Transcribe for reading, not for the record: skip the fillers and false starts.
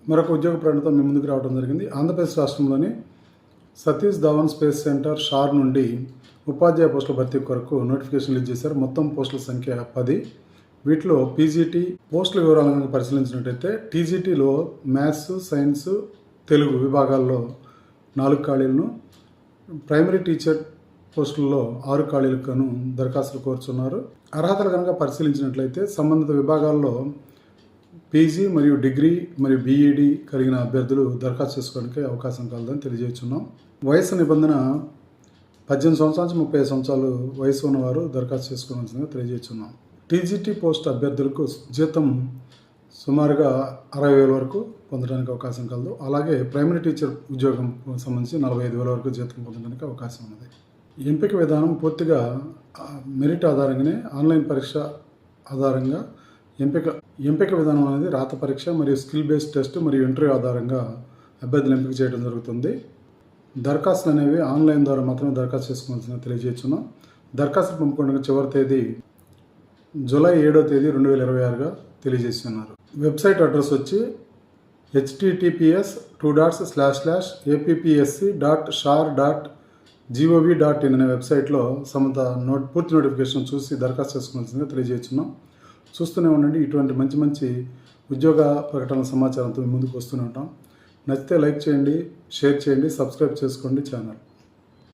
మరొక ఉద్యోగ ప్రకటనతో మీ ముందుకు రావడం జరిగింది. ఆంధ్రప్రదేశ్ రాష్ట్రంలోని సతీష్ ధావన్ స్పేస్ సెంటర్ షార్ నుండి ఉపాధ్యాయ పోస్టుల భర్తీ కొరకు నోటిఫికేషన్ రిలీజ్ చేశారు. మొత్తం పోస్టుల సంఖ్య 10. వీటిలో పీజీటీ పోస్టుల వివరాలను పరిశీలించినట్టయితే టీజీటీలో మ్యాథ్స్, సైన్స్, తెలుగు విభాగాల్లో 4 ఖాళీలను, ప్రైమరీ టీచర్ పోస్టుల్లో 6 ఖాళీలకు దరఖాస్తులు కోరుచున్నారు. అర్హతలు కనుక పరిశీలించినట్లయితే సంబంధిత విభాగాల్లో పీజీ మరియు డిగ్రీ మరియు బీఈడి కలిగిన అభ్యర్థులు దరఖాస్తు చేసుకోవడానికి అవకాశం కలదని తెలియజేస్తున్నాం. వయసు నిబంధన 18 సంవత్సరాల నుంచి 35 సంవత్సరాలు వయసు ఉన్నవారు దరఖాస్తు చేసుకోవాల్సిందిగా తెలియజేస్తున్నాం. టీజీటీ పోస్ట్ అభ్యర్థులకు జీతం సుమారుగా 60,000 వరకు పొందడానికి అవకాశం కలదు. అలాగే ప్రైమరీ టీచర్ ఉద్యోగం సంబంధించి 45,000 వరకు జీతం పొందడానికి అవకాశం ఉన్నది. ఎంపిక విధానం పూర్తిగా మెరిట్ ఆధారంగానే ఆన్లైన్ పరీక్ష ఆధారంగా ఎంపిక విధానం అనేది రాత పరీక్ష మరియు స్కిల్ బేస్డ్ టెస్ట్ మరియు ఇంటర్వ్యూ ఆధారంగా అభ్యర్థులు ఎంపిక చేయడం జరుగుతుంది. దరఖాస్తులు అనేవి ఆన్లైన్ ద్వారా మాత్రమే దరఖాస్తు చేసుకోవాల్సిందిగా తెలియజేస్తున్నాం. దరఖాస్తులు పంపుకోవడానికి చివరి తేదీ జూలై 7వ తేదీ 2026గా తెలియజేస్తున్నారు. వెబ్సైట్ అడ్రస్ వచ్చి https://appsc.shar.gov.in అనే వెబ్సైట్లో పూర్తి నోటిఫికేషన్ చూసి దరఖాస్తు చేసుకోవాల్సిందిగా తెలియజేస్తున్నాం. చూస్తూనే ఉండండి. ఇటువంటి మంచి ఉద్యోగ ప్రకటనల సమాచారంతో ముందుకు వస్తూనే ఉంటాం. నచ్చితే లైక్ చేయండి, షేర్ చేయండి, సబ్స్క్రైబ్ చేసుకోండి ఛానల్.